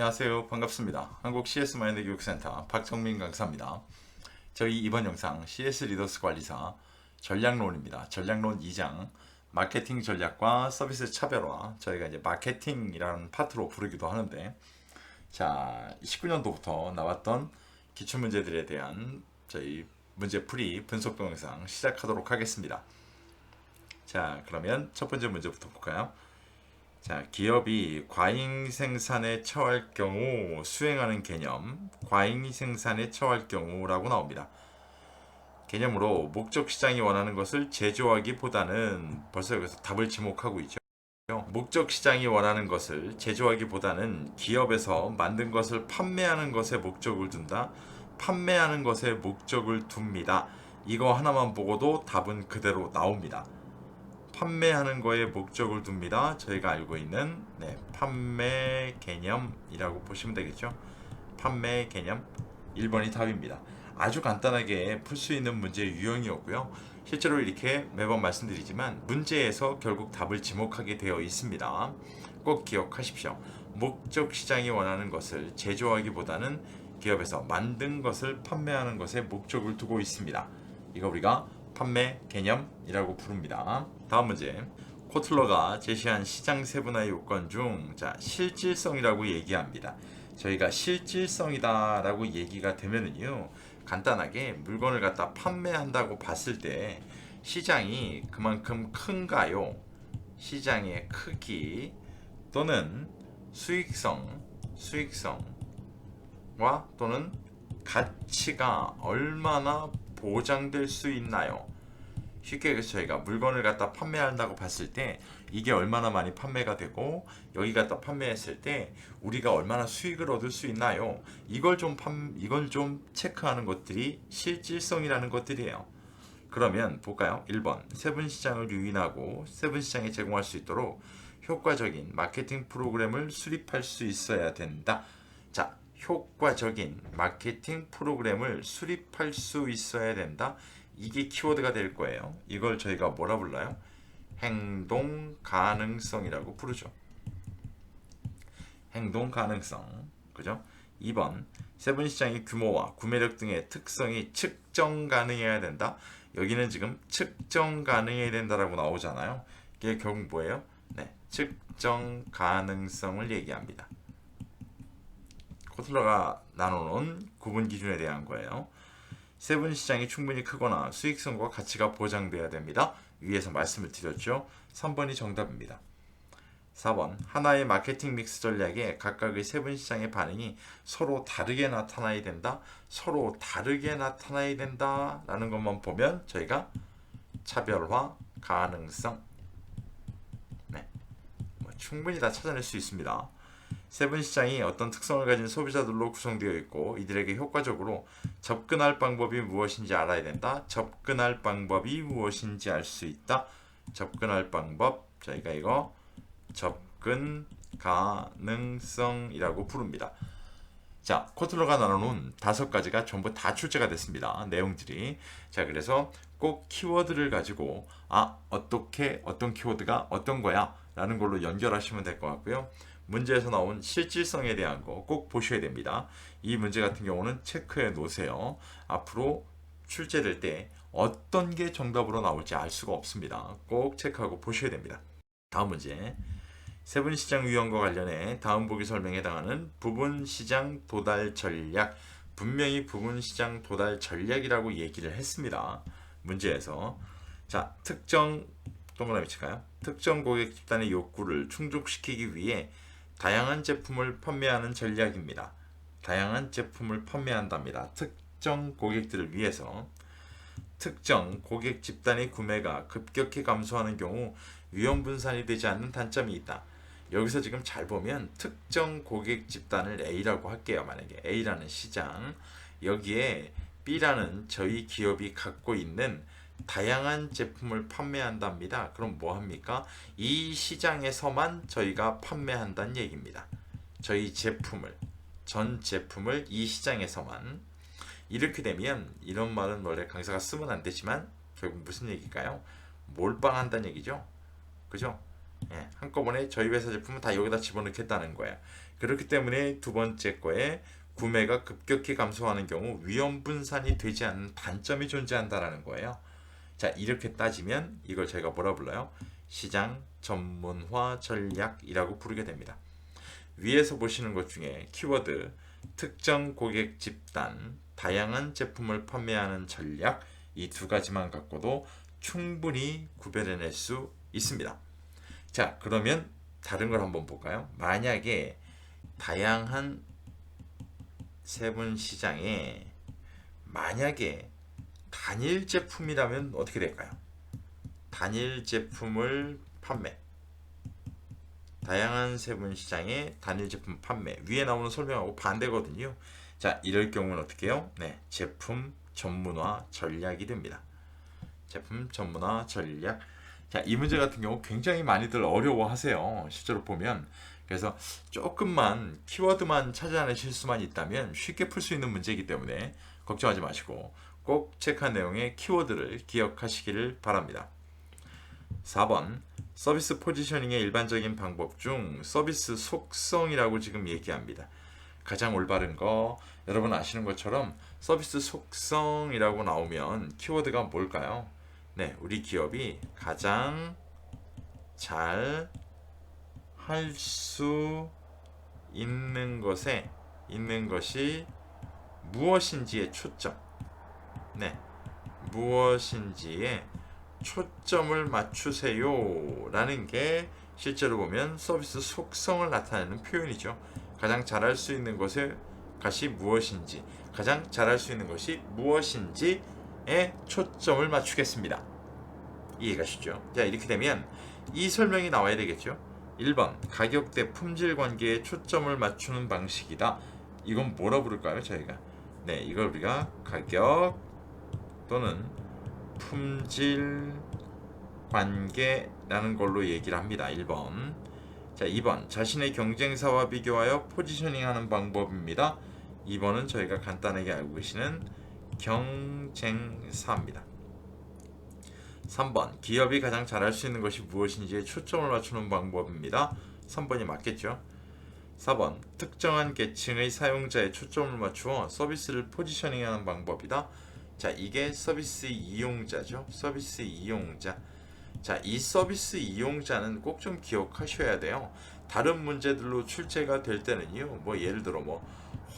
안녕하세요. 반갑습니다. 한국 CS 마인드 교육센터 박정민 강사입니다. 저희 이번 영상 CS 리더스 관리사 전략론입니다. 전략론 2장 마케팅 전략과 서비스 차별화, 저희가 이제 마케팅이라는 파트로 부르기도 하는데, 자, 19년도부터 나왔던 기출문제들에 대한 저희 문제풀이 분석 동영상 시작하도록 하겠습니다. 자, 그러면 첫 번째 문제부터 볼까요? 자, 기업이 과잉 생산에 처할 경우 수행하는 개념, 과잉 생산에 처할 경우라고 나옵니다. 개념으로 목적 시장이 원하는 것을 제조하기보다는, 벌써 여기서 답을 지목하고 있죠. 목적 시장이 원하는 것을 제조하기보다는 기업에서 만든 것을 판매하는 것에 목적을 둔다. 판매하는 것에 목적을 둡니다. 이거 하나만 보고도 답은 그대로 나옵니다. 판매하는 거에 목적을 둡니다. 저희가 알고 있는 판매 개념이라고 보시면 되겠죠. 판매 개념 1번이 답입니다. 아주 간단하게 풀 수 있는 문제 유형이었고요. 실제로 이렇게 매번 말씀드리지만 문제에서 결국 답을 지목하게 되어 있습니다. 꼭 기억하십시오. 목적 시장이 원하는 것을 제조하기보다는 기업에서 만든 것을 판매하는 것에 목적을 두고 있습니다. 이거 우리가 판매 개념이라고 부릅니다. 다음 문제. 코틀러가 제시한 시장 세분화의 요건 중 실질성이라고 얘기합니다. 저희가 실질성이다 라고 얘기가 되면은요, 간단하게 물건을 갖다 판매한다고 봤을 때 시장이 그만큼 큰가요? 시장의 크기 또는 수익성과 또는 가치가 얼마나 보장될 수 있나요? 쉽게 얘기해서 저희가 물건을 갖다 판매한다고 봤을 때 이게 얼마나 많이 판매가 되고 여기 갖다 판매했을 때 우리가 얼마나 수익을 얻을 수 있나요? 이걸 좀 체크하는 것들이 실질성이라는 것들이에요. 그러면 볼까요? 1번 세분시장을 유인하고 세분시장에 제공할 수 있도록 효과적인 마케팅 프로그램을 수립할 수 있어야 된다. 자, 효과적인 마케팅 프로그램을 수립할 수 있어야 된다. 이게 키워드가 될 거예요. 이걸 저희가 뭐라 불러요? 행동 가능성이라고 부르죠. 행동 가능성. 그죠? 2번 세분 시장의 규모와 구매력 등의 특성이 측정 가능해야 된다. 여기는 지금 측정 가능해야 된다라고 나오잖아요. 이게 결국 뭐예요? 측정 가능성을 얘기합니다. 코틀러가 나눠놓은 구분 기준에 대한 거예요. 세분 시장이 충분히 크거나 수익성과 가치가 보장돼야 됩니다. 위에서 말씀을 드렸죠. 3번이 정답입니다. 4번 하나의 마케팅 믹스 전략에 각각의 세분 시장의 반응이 서로 다르게 나타나야 된다. 서로 다르게 나타나야 된다라는 것만 보면 저희가 차별화 가능성 충분히 다 찾아낼 수 있습니다. 세분 시장이 어떤 특성을 가진 소비자들로 구성되어 있고 이들에게 효과적으로 접근할 방법이 무엇인지 알아야 된다. 접근할 방법이 무엇인지 알 수 있다. 접근할 방법, 저희가 이거 접근 가능성이라고 부릅니다. 자, 코틀러가 나눠놓은 5가지가 전부 다 출제가 됐습니다. 내용들이. 자, 그래서 꼭 키워드를 가지고 어떻게 어떤 키워드가 어떤 거야 라는 걸로 연결하시면 될 것 같고요. 문제에서 나온 실질성에 대한 거 꼭 보셔야 됩니다. 이 문제 같은 경우는 체크해 놓으세요. 앞으로 출제될 때 어떤 게 정답으로 나올지 알 수가 없습니다. 꼭 체크하고 보셔야 됩니다. 다음 문제. 세분시장 유형과 관련해 다음 보기 설명에 해당하는 부분시장 도달 전략, 분명히 부분시장 도달 전략이라고 얘기를 했습니다. 문제에서 특정 동그라미 칠까요? 특정 고객 집단의 욕구를 충족시키기 위해 다양한 제품을 판매하는 전략입니다. 다양한 제품을 판매한답니다. 특정 고객들을 위해서. 특정 고객 집단의 구매가 급격히 감소하는 경우 위험 분산이 되지 않는 단점이 있다. 여기서 지금 잘 보면 특정 고객 집단을 A라고 할게요. 만약에 A라는 시장, 여기에 B라는 저희 기업이 갖고 있는 다양한 제품을 판매한답니다. 그럼 뭐 합니까? 이 시장에서만 저희가 판매한다는 얘기입니다. 저희 제품을, 전 제품을 이 시장에서만. 이렇게 되면 이런 말은 원래 강사가 쓰면 안 되지만 결국 무슨 얘기일까요? 몰빵한다는 얘기죠. 그죠? 한꺼번에 저희 회사 제품은 다 여기다 집어넣겠다는 거야. 그렇기 때문에 두 번째 거에 구매가 급격히 감소하는 경우 위험 분산이 되지 않는 단점이 존재한다라는 거예요. 자, 이렇게 따지면 이걸 저희가 뭐라 불러요? 시장 전문화 전략이라고 부르게 됩니다. 위에서 보시는 것 중에 키워드, 특정 고객 집단, 다양한 제품을 판매하는 전략, 이 두 가지만 갖고도 충분히 구별해낼 수 있습니다. 자, 그러면 다른 걸 한번 볼까요? 만약에 다양한 세분 시장에 만약에 단일 제품이라면 어떻게 될까요? 단일 제품을 판매. 다양한 세분 시장에 단일 제품 판매. 위에 나오는 설명하고 반대거든요. 자, 이럴 경우는 어떻게 해요? 네, 제품 전문화 전략이 됩니다. 제품 전문화 전략. 자, 이 문제 같은 경우 굉장히 많이들 어려워하세요. 실제로 보면. 그래서 조금만 키워드만 찾아내실 수만 있다면 쉽게 풀 수 있는 문제이기 때문에 걱정하지 마시고 꼭 체크한 내용의 키워드를 기억하시기를 바랍니다. 4번, 서비스 포지셔닝의 일반적인 방법 중 서비스 속성이라고 지금 얘기합니다. 가장 올바른 거, 여러분 아시는 것처럼 서비스 속성이라고 나오면 키워드가 뭘까요? 네, 우리 기업이 가장 잘 할 수 있는 것이 무엇인지에 초점. 네, 무엇인지에 초점을 맞추세요 라는 게 실제로 보면 서비스 속성을 나타내는 표현이죠. 가장 잘할 수 있는 것이 무엇인지, 가장 잘할 수 있는 것이 무엇인지에 초점을 맞추겠습니다. 이해가 쉽죠? 자, 이렇게 되면 이 설명이 나와야 되겠죠. 1번, 가격 대 품질 관계에 초점을 맞추는 방식이다. 이건 뭐라 부를까요, 저희가? 네, 이걸 우리가 가격 또는 품질 관계라는 걸로 얘기를 합니다. 1번. 자, 2번. 자신의 경쟁사와 비교하여 포지셔닝하는 방법입니다. 2번은 저희가 간단하게 알고 계시는 경쟁사입니다. 3번. 기업이 가장 잘할 수 있는 것이 무엇인지에 초점을 맞추는 방법입니다. 3번이 맞겠죠? 4번. 특정한 계층의 사용자에 초점을 맞추어 서비스를 포지셔닝하는 방법이다. 자, 이게 서비스 이용자죠. 서비스 이용자. 자, 이 서비스 이용자는 꼭 좀 기억하셔야 돼요. 다른 문제들로 출제가 될 때는요. 뭐 예를 들어 뭐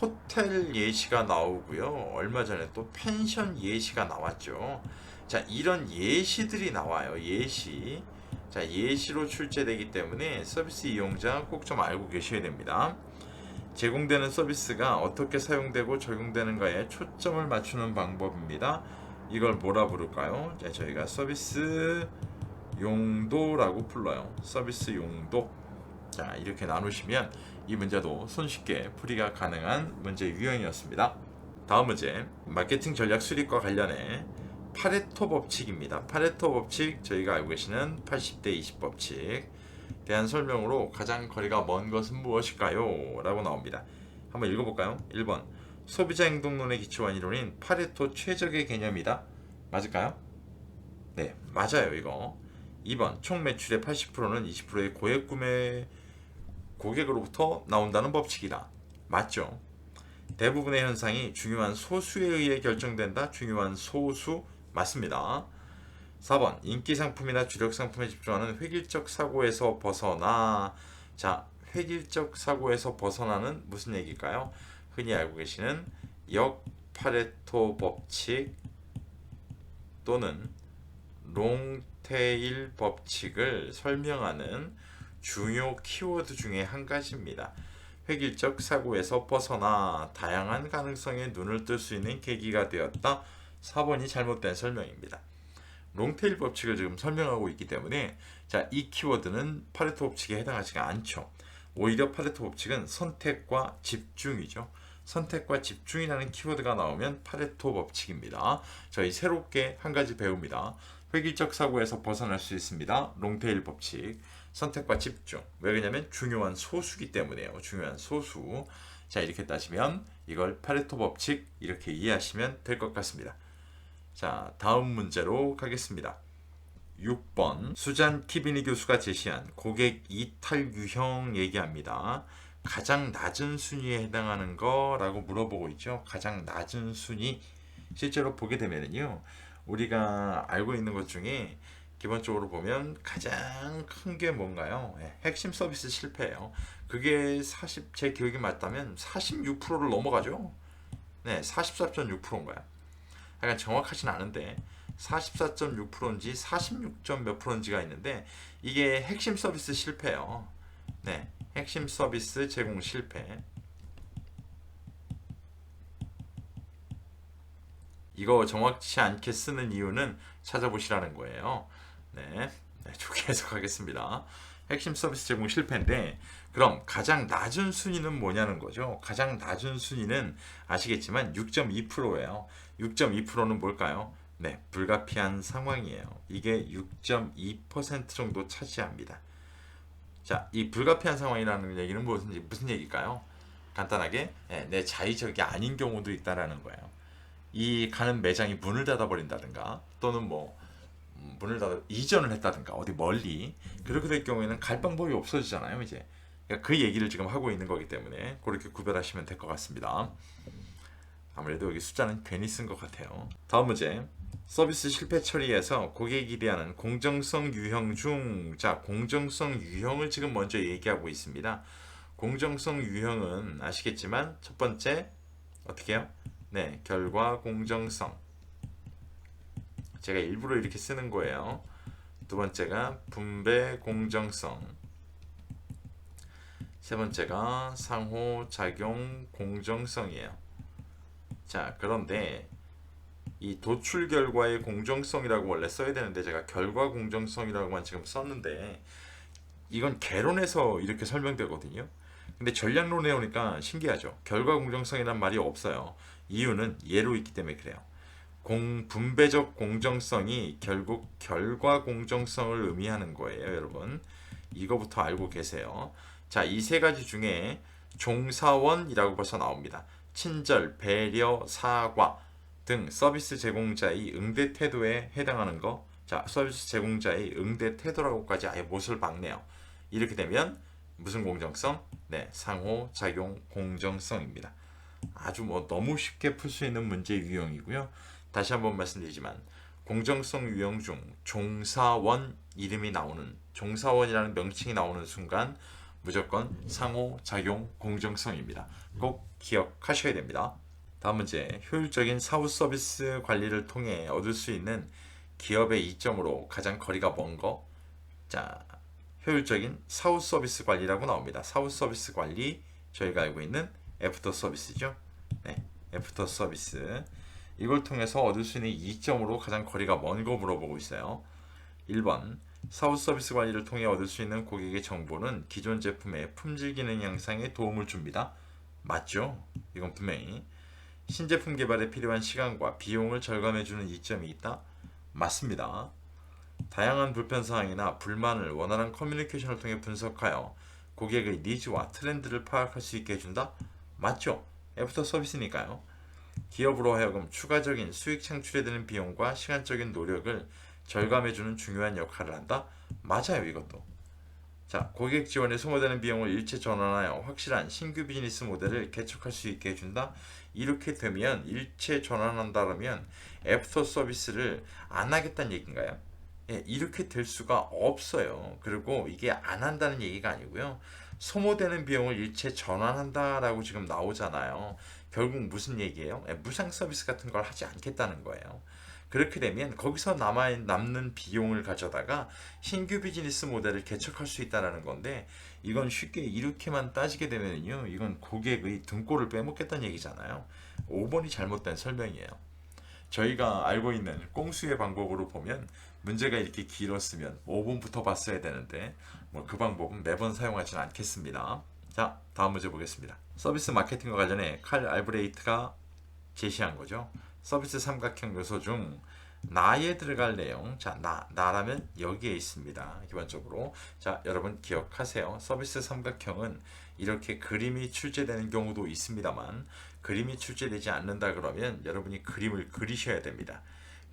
호텔 예시가 나오고요. 얼마 전에 또 펜션 예시가 나왔죠. 자, 이런 예시들이 나와요. 예시. 자, 예시로 출제되기 때문에 서비스 이용자 꼭 좀 알고 계셔야 됩니다. 제공되는 서비스가 어떻게 사용되고 적용되는가에 초점을 맞추는 방법입니다. 이걸 뭐라 부를까요? 자, 저희가 서비스 용도라고 불러요. 서비스 용도. 자, 이렇게 나누시면 이 문제도 손쉽게 풀이가 가능한 문제 유형이었습니다. 다음 문제, 마케팅 전략 수립과 관련해 파레토 법칙입니다. 파레토 법칙, 저희가 알고 계시는 80대 20 법칙 대한 설명으로 가장 거리가 먼 것은 무엇일까요? 라고 나옵니다. 한번 읽어볼까요? 1번, 소비자 행동론의 기초한 이론인 파레토 최적의 개념이다. 맞을까요? 네, 맞아요, 이거. 2번, 총 매출의 80%는 20%의 고액 구매 고객으로부터 나온다는 법칙이다. 맞죠? 대부분의 현상이 중요한 소수에 의해 결정된다. 중요한 소수 맞습니다. 4번, 인기 상품이나 주력 상품에 집중하는 획일적 사고에서 벗어나. 자, 획일적 사고에서 벗어나는 무슨 얘기일까요? 흔히 알고 계시는 역파레토 법칙 또는 롱테일 법칙을 설명하는 중요 키워드 중에 한 가지입니다. 획일적 사고에서 벗어나 다양한 가능성에 눈을 뜰 수 있는 계기가 되었다. 4번이 잘못된 설명입니다. 롱테일 법칙을 지금 설명하고 있기 때문에 자, 이 키워드는 파레토 법칙에 해당하지가 않죠. 오히려 파레토 법칙은 선택과 집중이죠. 선택과 집중이라는 키워드가 나오면 파레토 법칙입니다. 저희 새롭게 한 가지 배웁니다. 획일적 사고에서 벗어날 수 있습니다. 롱테일 법칙. 선택과 집중. 왜 그러냐면 중요한 소수기 때문에요. 중요한 소수. 자, 이렇게 따지면 이걸 파레토 법칙 이렇게 이해하시면 될 것 같습니다. 자, 다음 문제로 가겠습니다. 6번 수잔 키비니 교수가 제시한 고객 이탈 유형 얘기합니다. 가장 낮은 순위에 해당하는 거라고 물어보고 있죠. 가장 낮은 순위 실제로 보게 되면은요, 우리가 알고 있는 것 중에 기본적으로 보면 가장 큰 게 뭔가요? 핵심 서비스 실패예요. 그게 제 기억이 맞다면 46%를 넘어가죠. 네, 44.6%인가요? 약간 정확하진 않은데 44.6%인지 46점 몇 프로인지가 있는데 이게 핵심 서비스 실패예요. 네, 핵심 서비스 제공 실패. 이거 정확치 않게 쓰는 이유는 찾아보시라는 거예요. 네, 좋게 해석하겠습니다. 핵심 서비스 제공 실패인데 그럼 가장 낮은 순위는 뭐냐는 거죠. 가장 낮은 순위는 아시겠지만 6.2%예요. 6.2%는 뭘까요? 네, 불가피한 상황이에요. 이게 6.2% 정도 차지합니다. 자, 이 불가피한 상황이라는 얘기는 무슨 얘기일까요? 간단하게 내 자의적이 아닌 경우도 있다라는 거예요. 이 가는 매장이 문을 닫아버린다든가 또는 뭐 문을 닫아 이전을 했다든가 어디 멀리 그렇게 될 경우에는 갈 방법이 없어지잖아요 이제. 그러니까 그 얘기를 지금 하고 있는 거기 때문에 그렇게 구별하시면 될 것 같습니다. 아무래도 여기 숫자는 괜히 쓴 것 같아요. 다음 문제. 서비스 실패 처리에서 고객이 기대하는 공정성 유형 중, 자, 공정성 유형을 지금 먼저 얘기하고 있습니다. 공정성 유형은 아시겠지만 첫 번째 어떻게 해요? 네, 결과 공정성. 제가 일부러 이렇게 쓰는 거예요. 두 번째가 분배 공정성. 세 번째가 상호작용 공정성이에요. 자, 그런데 이 도출 결과의 공정성이라고 원래 써야 되는데 제가 결과 공정성이라고만 지금 썼는데 이건 개론에서 이렇게 설명되거든요. 근데 전략론에 오니까 신기하죠. 결과 공정성이란 말이 없어요. 이유는 예로 있기 때문에 그래요. 분배적 공정성이 결국 결과 공정성을 의미하는 거예요, 여러분. 이거부터 알고 계세요. 자, 이 세 가지 중에 종사원이라고 벌써 나옵니다. 친절, 배려, 사과 등 서비스 제공자의 응대 태도에 해당하는 거. 자, 서비스 제공자의 응대 태도라고까지 아예 못을 박네요. 이렇게 되면 무슨 공정성? 네, 상호작용 공정성입니다. 아주 뭐 너무 쉽게 풀 수 있는 문제 유형이고요. 다시 한번 말씀드리지만 공정성 유형 중 종사원 이름이 나오는 종사원이라는 명칭이 나오는 순간 무조건 상호작용 공정성입니다. 꼭 기억하셔야 됩니다. 다음 문제. 효율적인 사후 서비스 관리를 통해 얻을 수 있는 기업의 이점으로 가장 거리가 먼 거. 자, 효율적인 사후 서비스 관리라고 나옵니다. 사후 서비스 관리 저희가 알고 있는 애프터 서비스죠. 네, 애프터 서비스. 이걸 통해서 얻을 수 있는 이점으로 가장 거리가 먼 거 물어보고 있어요. 1번. 사후 서비스 관리를 통해 얻을 수 있는 고객의 정보는 기존 제품의 품질 기능 향상에 도움을 줍니다. 맞죠? 이건 분명히. 신제품 개발에 필요한 시간과 비용을 절감해주는 이점이 있다? 맞습니다. 다양한 불편사항이나 불만을 원활한 커뮤니케이션을 통해 분석하여 고객의 니즈와 트렌드를 파악할 수 있게 해준다? 맞죠? 애프터 서비스니까요. 기업으로 하여금 추가적인 수익 창출에 드는 비용과 시간적인 노력을 절감해주는 중요한 역할을 한다? 맞아요, 이것도. 자, 고객 지원에 소모되는 비용을 일체 전환하여 확실한 신규 비즈니스 모델을 개척할 수 있게 해준다? 이렇게 되면 일체 전환한다면 애프터 서비스를 안 하겠다는 얘기인가요? 예, 이렇게 될 수가 없어요. 그리고 이게 안 한다는 얘기가 아니고요. 소모되는 비용을 일체 전환한다라고 지금 나오잖아요. 결국 무슨 얘기예요? 예, 무상 서비스 같은 걸 하지 않겠다는 거예요. 그렇게 되면 거기서 남는 비용을 가져다가 신규 비즈니스 모델을 개척할 수 있다는 건데 이건 쉽게 이렇게만 따지게 되면요, 이건 고객의 등골을 빼먹겠다는 얘기잖아요. 5번이 잘못된 설명이에요. 저희가 알고 있는 꼼수의 방법으로 보면 문제가 이렇게 길었으면 5번부터 봤어야 되는데 뭐 그 방법은 매번 사용하지는 않겠습니다. 자, 다음 문제 보겠습니다. 서비스 마케팅과 관련해 칼 알브레이트가 제시한 거죠. 서비스 삼각형 요소 중 나에 들어갈 내용. 자, 나라면 여기에 있습니다. 기본적으로. 자, 여러분 기억하세요. 서비스 삼각형은 이렇게 그림이 출제되는 경우도 있습니다만 그림이 출제되지 않는다 그러면 여러분이 그림을 그리셔야 됩니다.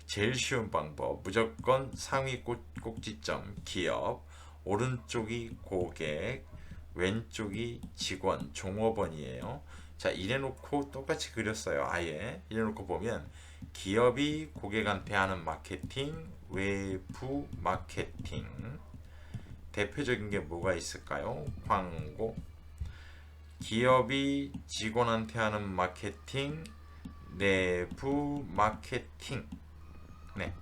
제일 쉬운 방법, 무조건 상위 꼭지점 기업, 오른쪽이 고객, 왼쪽이 직원, 종업원이에요. 자, 이래놓고 똑같이 그렸어요. 아예 이래놓고 보면 기업이 고객한테 하는 마케팅, 외부 마케팅. 대표적인 게 뭐가 있을까요? 광고. 기업이 직원한테 하는 마케팅, 내부 마케팅. 네,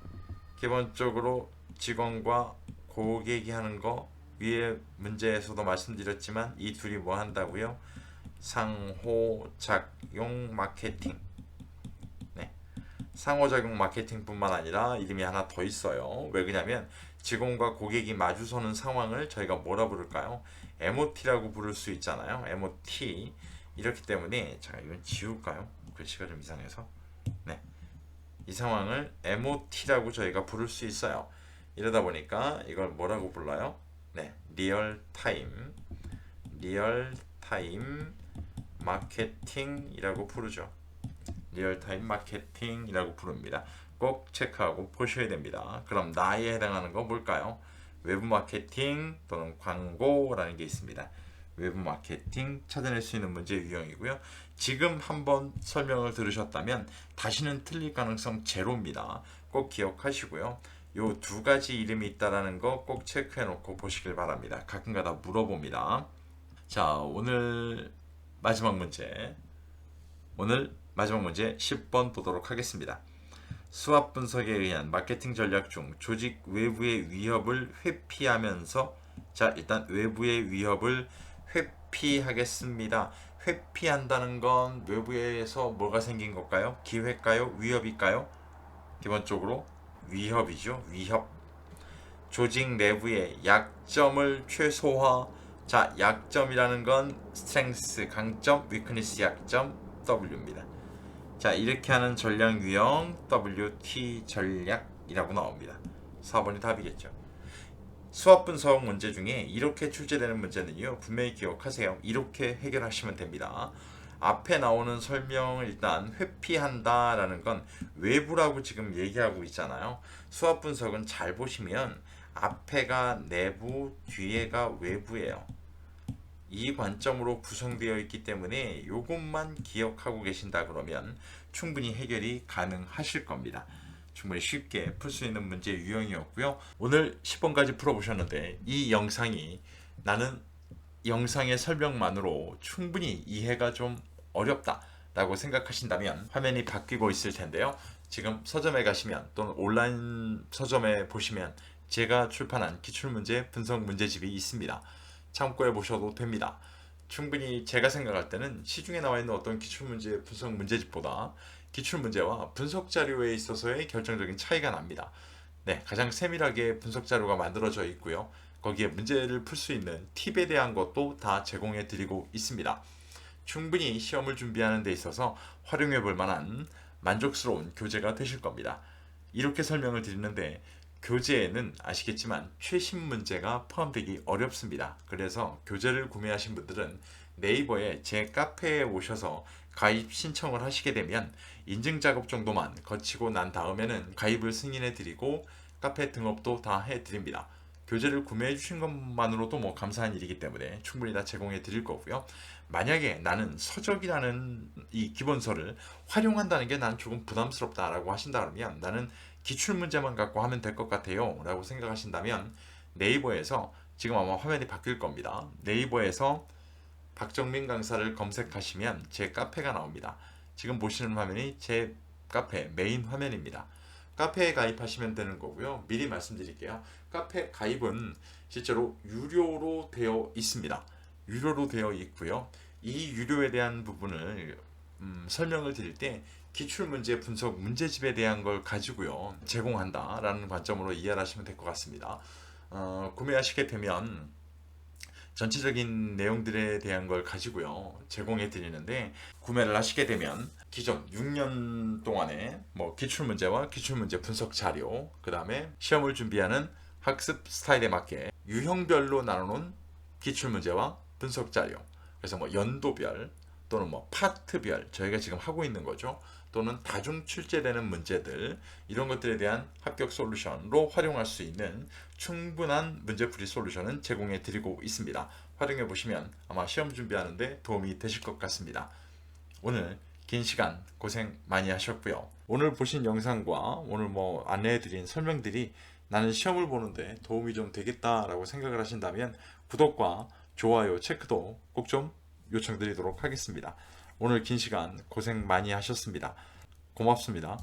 기본적으로 직원과 고객이 하는 거 위에 문제에서도 말씀드렸지만 이 둘이 뭐 한다고요? 상호작용 마케팅. 네, 상호작용 마케팅뿐만 아니라 이름이 하나 더 있어요. 왜 그러냐면 직원과 고객이 마주서는 상황을 저희가 뭐라 부를까요? MOT라고 부를 수 있잖아요. MOT. 이렇기 때문에 자, 이건 지울까요? 글씨가 좀 이상해서. 네, 이 상황을 MOT라고 저희가 부를 수 있어요. 이러다 보니까 이걸 뭐라고 불러요? 네, 리얼타임 마케팅이라고 부르죠. 리얼타임 마케팅이라고 부릅니다. 꼭 체크하고 보셔야 됩니다. 그럼 나에 해당하는 거 뭘까요? 외부 마케팅 또는 광고라는 게 있습니다. 외부 마케팅 찾아낼 수 있는 문제 유형이고요. 지금 한번 설명을 들으셨다면 다시는 틀릴 가능성 제로입니다. 꼭 기억하시고요. 요 두 가지 이름이 있다라는 거 꼭 체크해 놓고 보시길 바랍니다. 가끔가다 물어봅니다. 자, 오늘 마지막 문제 10번 보도록 하겠습니다. 수압 분석에 의한 마케팅 전략 중 조직 외부의 위협을 회피하면서, 자, 일단 외부의 위협을 회피하겠습니다. 회피한다는 건 외부에서 뭐가 생긴 걸까요? 기회일까요? 위협일까요? 기본적으로 위협이죠. 위협. 조직 내부의 약점을 최소화. 자, 약점이라는 건 strength, 강점, weakness, 약점, W입니다. 자, 이렇게 하는 전략 유형 WT 전략이라고 나옵니다. 4번이 답이겠죠. 수학 분석 문제 중에 이렇게 출제되는 문제는요, 분명히 기억하세요. 이렇게 해결하시면 됩니다. 앞에 나오는 설명을 일단 회피한다 라는 건 외부라고 지금 얘기하고 있잖아요. 수학 분석은 잘 보시면 앞에가 내부, 뒤에가 외부예요. 이 관점으로 구성되어 있기 때문에 이것만 기억하고 계신다 그러면 충분히 해결이 가능하실 겁니다. 충분히 쉽게 풀 수 있는 문제 유형이었고요. 오늘 10번까지 풀어보셨는데 이 영상이 나는 영상의 설명만으로 충분히 이해가 좀 어렵다 라고 생각하신다면 화면이 바뀌고 있을 텐데요. 지금 서점에 가시면 또는 온라인 서점에 보시면 제가 출판한 기출문제 분석 문제집이 있습니다. 참고해 보셔도 됩니다. 충분히 제가 생각할 때는 시중에 나와 있는 어떤 기출문제 분석 문제집보다 기출문제와 분석 자료에 있어서의 결정적인 차이가 납니다. 네, 가장 세밀하게 분석 자료가 만들어져 있고요. 거기에 문제를 풀 수 있는 팁에 대한 것도 다 제공해 드리고 있습니다. 충분히 시험을 준비하는 데 있어서 활용해 볼 만한 만족스러운 교재가 되실 겁니다. 이렇게 설명을 드리는데 교재에는 아시겠지만 최신 문제가 포함되기 어렵습니다. 그래서 교재를 구매하신 분들은 네이버에 제 카페에 오셔서 가입 신청을 하시게 되면 인증 작업 정도만 거치고 난 다음에는 가입을 승인해 드리고 카페 등업도 다 해 드립니다. 교재를 구매해 주신 것만으로도 뭐 감사한 일이기 때문에 충분히 다 제공해 드릴 거고요. 만약에 나는 서적이라는 이 기본서를 활용한다는 게 난 조금 부담스럽다라고 하신다 그러면 나는 기출문제만 갖고 하면 될 것 같아요 라고 생각하신다면 네이버에서 지금 아마 화면이 바뀔 겁니다. 네이버에서 박정민 강사를 검색하시면 제 카페가 나옵니다. 지금 보시는 화면이 제 카페 메인 화면입니다. 카페에 가입하시면 되는 거고요. 미리 말씀드릴게요. 카페 가입은 실제로 유료로 되어 있습니다. 유료로 되어 있고요. 이 유료에 대한 부분을 설명을 드릴 때 기출문제 분석 문제집에 대한 걸 가지고요 제공한다라는 관점으로 이해를 하시면 될 것 같습니다. 구매하시게 되면 전체적인 내용들에 대한 걸 가지고요 제공해 드리는데 구매를 하시게 되면 기존 6년 동안의 뭐 기출문제와 기출문제 분석 자료, 그 다음에 시험을 준비하는 학습 스타일에 맞게 유형별로 나누는 기출문제와 분석 자료, 그래서 뭐 연도별 또는 뭐 파트별 저희가 지금 하고 있는 거죠. 또는 다중 출제되는 문제들, 이런 것들에 대한 합격 솔루션으로 활용할 수 있는 충분한 문제풀이 솔루션은 제공해 드리고 있습니다. 활용해 보시면 아마 시험 준비하는데 도움이 되실 것 같습니다. 오늘 긴 시간 고생 많이 하셨고요. 오늘 보신 영상과 오늘 안내해 드린 설명들이 나는 시험을 보는데 도움이 좀 되겠다라고 생각을 하신다면 구독과 좋아요, 체크도 꼭 좀 요청드리도록 하겠습니다. 오늘 긴 시간 고생 많이 하셨습니다. 고맙습니다.